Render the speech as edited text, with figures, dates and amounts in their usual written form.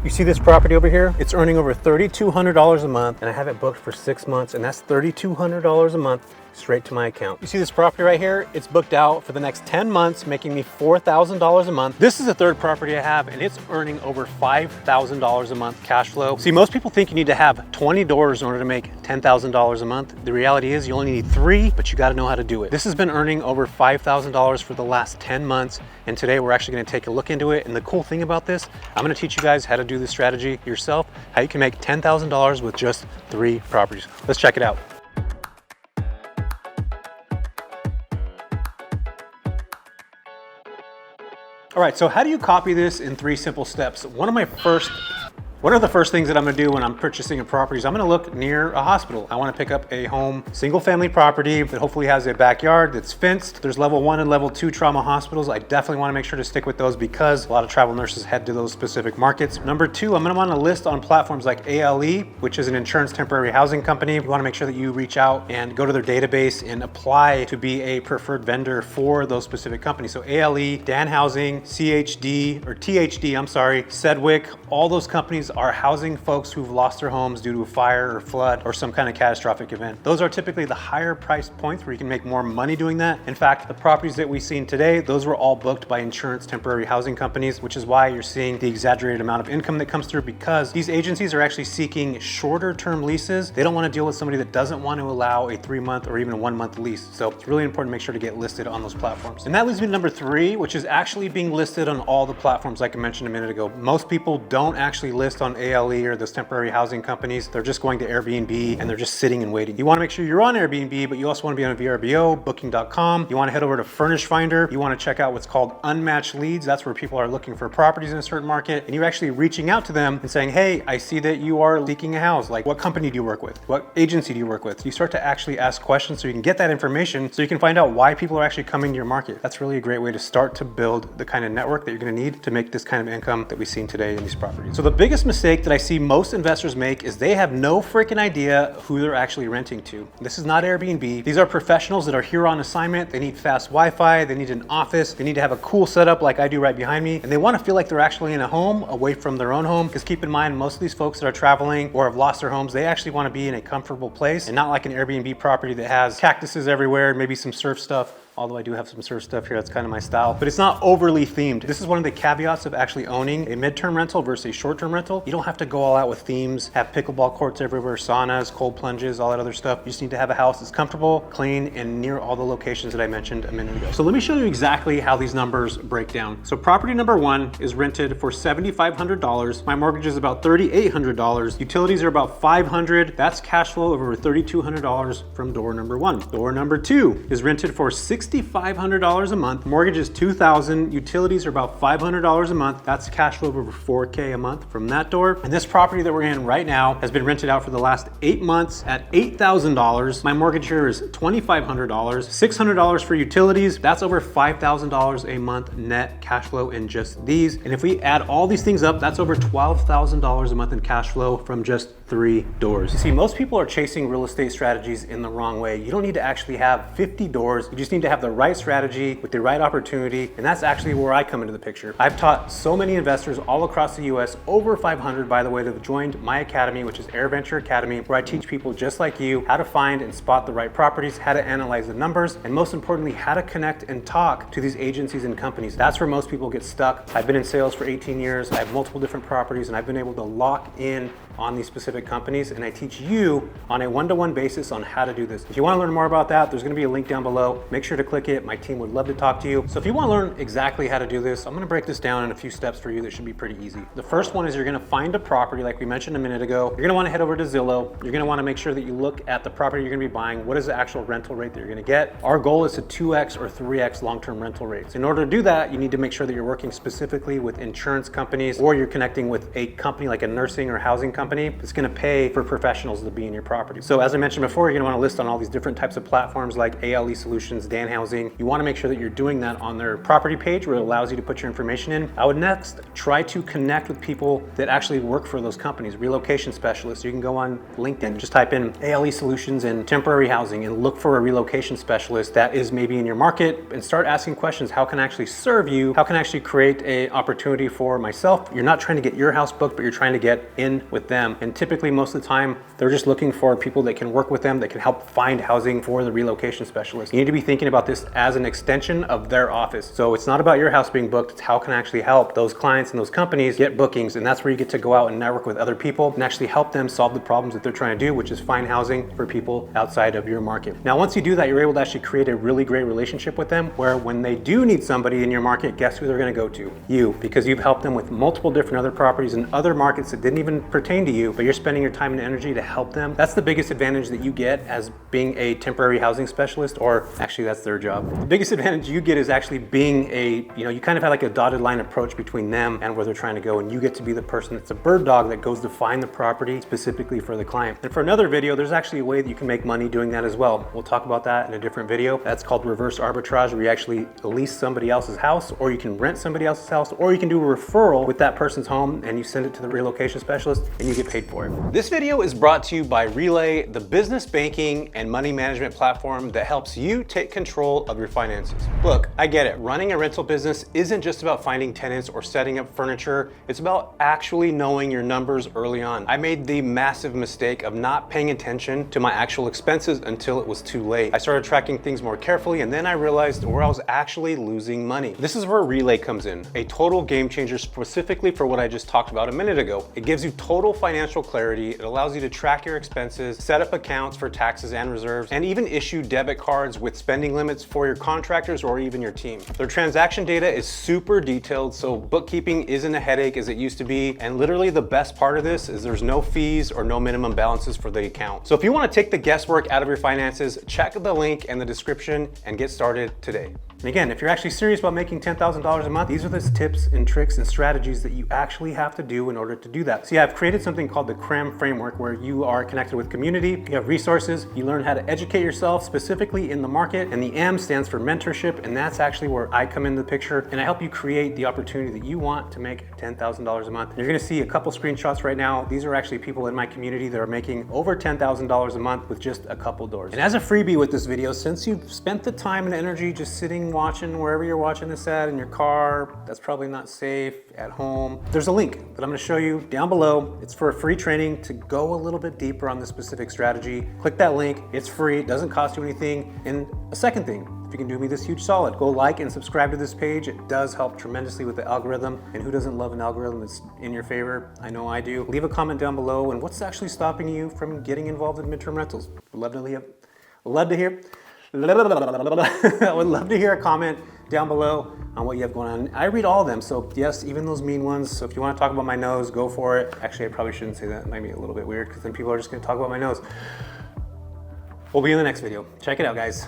You see this property over here? It's earning over $3,200 a month, and I have it booked for 6 months, and that's $3,200 a month straight to my account. You see this property right here? It's booked out for the next 10 months, making me $4,000 a month. This is the third property I have, and it's earning over $5,000 a month cash flow. See, most people think you need to have 20 doors in order to make $10,000 a month. The reality is you only need 3, but you gotta know how to do it. This has been earning over $5,000 for the last 10 months, and today we're actually gonna take a look into it. And the cool thing about this, I'm gonna teach you guys how to do this strategy yourself, how you can make $10,000 with just 3 properties. Let's check it out. All right, so how do you copy this in 3 simple steps? One of the first things that I'm gonna do when I'm purchasing a property is I'm gonna look near a hospital. I wanna pick up a home, single family property that hopefully has a backyard that's fenced. There's level 1 and level 2 trauma hospitals. I definitely wanna make sure to stick with those because a lot of travel nurses head to those specific markets. Number 2, I'm gonna wanna list on platforms like ALE, which is an insurance temporary housing company. You wanna make sure that you reach out and go to their database and apply to be a preferred vendor for those specific companies. So ALE, Dan Housing, THD, Sedgwick, all those companies are housing folks who've lost their homes due to a fire or flood or some kind of catastrophic event. Those are typically the higher price points where you can make more money doing that. In fact, the properties that we've seen today, those were all booked by insurance temporary housing companies, which is why you're seeing the exaggerated amount of income that comes through, because these agencies are actually seeking shorter term leases. They don't want to deal with somebody that doesn't want to allow a 3-month or even a 1-month lease. So it's really important to make sure to get listed on those platforms. And that leads me to number 3, which is actually being listed on all the platforms like I mentioned a minute ago. Most people don't actually list on ALE or those temporary housing companies. They're just going to Airbnb and they're just sitting and waiting. You want to make sure you're on Airbnb, but you also want to be on VRBO, Booking.com. You want to head over to Furnish Finder. You want to check out what's called unmatched leads. That's where people are looking for properties in a certain market, and you're actually reaching out to them and saying, hey, I see that you are seeking a house. Like, what company do you work with? What agency do you work with? You start to actually ask questions so you can get that information so you can find out why people are actually coming to your market. That's really a great way to start to build the kind of network that you're going to need to make this kind of income that we've seen today in these properties. So the biggest mistake that I see most investors make is they have no freaking idea who they're actually renting to. This is not Airbnb. These are professionals that are here on assignment. They need fast Wi-Fi. They need an office. They need to have a cool setup like I do right behind me. And they want to feel like they're actually in a home away from their own home. Because keep in mind, most of these folks that are traveling or have lost their homes, they actually want to be in a comfortable place and not like an Airbnb property that has cactuses everywhere, maybe some surf stuff. Although I do have some surf stuff here, that's kind of my style, but it's not overly themed. This is one of the caveats of actually owning a midterm rental versus a short-term rental. You don't have to go all out with themes, have pickleball courts everywhere, saunas, cold plunges, all that other stuff. You just need to have a house that's comfortable, clean, and near all the locations that I mentioned a minute ago. So let me show you exactly how these numbers break down. So property number 1 is rented for $7,500. My mortgage is about $3,800. Utilities are about $500. That's cash flow of over $3,200 from door number 1. Door number 2 is rented for $6,500 a month. Mortgage is $2,000. Utilities are about $500 a month. That's cash flow of over $4K a month from that door. And this property that we're in right now has been rented out for the last 8 months at $8,000. My mortgage here is $2,500. $600 for utilities. That's over $5,000 a month net cash flow in just these. And if we add all these things up, that's over $12,000 a month in cash flow from just 3 doors. You see, most people are chasing real estate strategies in the wrong way. You don't need to actually have 50 doors. You just need to have the right strategy with the right opportunity. And that's actually where I come into the picture. I've taught so many investors all across the US, over 500 by the way, that have joined my academy, which is AirVenture Academy, where I teach people just like you how to find and spot the right properties, how to analyze the numbers, and most importantly, how to connect and talk to these agencies and companies. That's where most people get stuck. I've been in sales for 18 years. I have multiple different properties, and I've been able to lock in on these specific companies, and I teach you on a one-to-one basis on how to do this. If you want to learn more about that, there's going to be a link down below. Make sure to click it. My team would love to talk to you. So if you want to learn exactly how to do this, I'm going to break this down in a few steps for you that should be pretty easy. The first one is you're going to find a property like we mentioned a minute ago. You're going to want to head over to Zillow. You're going to want to make sure that you look at the property you're going to be buying. What is the actual rental rate that you're going to get? Our goal is to 2x or 3x long-term rental rates. In order to do that, you need to make sure that you're working specifically with insurance companies, or you're connecting with a company like a nursing or housing company that's going to pay for professionals to be in your property. So as I mentioned before, you're going to want to list on all these different types of platforms like ALE Solutions, Dan find housing, you want to make sure that you're doing that on their property page where it allows you to put your information in. I would next try to connect with people that actually work for those companies, relocation specialists. You can go on LinkedIn, just type in ALE Solutions and temporary housing and look for a relocation specialist that is maybe in your market and start asking questions. How can I actually serve you? How can I actually create an opportunity for myself? You're not trying to get your house booked, but you're trying to get in with them. And typically most of the time, they're just looking for people that can work with them, that can help find housing for the relocation specialist. You need to be thinking about this as an extension of their office. So it's not about your house being booked, it's how can I actually help those clients and those companies get bookings. And that's where you get to go out and network with other people and actually help them solve the problems that they're trying to do, which is find housing for people outside of your market. Now, once you do that, you're able to actually create a really great relationship with them where when they do need somebody in your market, guess who they're gonna go to? You, because you've helped them with multiple different other properties in other markets that didn't even pertain to you, but you're spending your time and energy to help them. That's the biggest advantage that you get as being a temporary housing specialist, or actually that's their job. The biggest advantage you get is actually being you kind of have like a dotted line approach between them and where they're trying to go, and you get to be the person that's a bird dog that goes to find the property specifically for the client. And for another video, there's actually a way that you can make money doing that as well. We'll talk about that in a different video. That's called reverse arbitrage, where you actually lease somebody else's house, or you can rent somebody else's house, or you can do a referral with that person's home and you send it to the relocation specialist and you get paid for it. This video is brought to you by Relay, the business banking and money management platform that helps you take control of your finances. Look, I get it. Running a rental business isn't just about finding tenants or setting up furniture. It's about actually knowing your numbers early on. I made the massive mistake of not paying attention to my actual expenses until it was too late. I started tracking things more carefully, and then I realized where I was actually losing money. This is where Relay comes in, a total game changer specifically for what I just talked about a minute ago. It gives you total financial clarity. It allows you to track your expenses, set up accounts for taxes and reserves, and even issue debit cards with spending limits for your contractors or even your team. Their transaction data is super detailed, so bookkeeping isn't a headache as it used to be. And literally the best part of this is there's no fees or no minimum balances for the account. So if you want to take the guesswork out of your finances, check the link in the description and get started today. And again, if you're actually serious about making $10,000 a month, these are the tips and tricks and strategies that you actually have to do in order to do that. So yeah, I've created something called the CRAM framework, where you are connected with community, you have resources, you learn how to educate yourself specifically in the market, and the M stands for mentorship, and that's actually where I come into the picture, and I help you create the opportunity that you want to make $10,000 a month. And you're gonna see a couple screenshots right now. These are actually people in my community that are making over $10,000 a month with just a couple doors. And as a freebie with this video, since you've spent the time and energy just sitting watching wherever you're watching this at, in your car, that's probably not safe, at home, there's a link that I'm going to show you down below. It's for a free training to go a little bit deeper on this specific strategy. Click that link, it's free, it doesn't cost you anything. And a second thing, if you can do me this huge solid, go like and subscribe to this page. It does help tremendously with the algorithm. And who doesn't love an algorithm that's in your favor? I know I do. Leave a comment down below, and what's actually stopping you from getting involved in midterm rentals? I would love to hear a comment down below on what you have going on. I read all of them, so yes, even those mean ones. So if you want to talk about my nose, go for it. Actually, I probably shouldn't say that. It might be a little bit weird because then people are just going to talk about my nose. We'll be in the next video. Check it out, guys.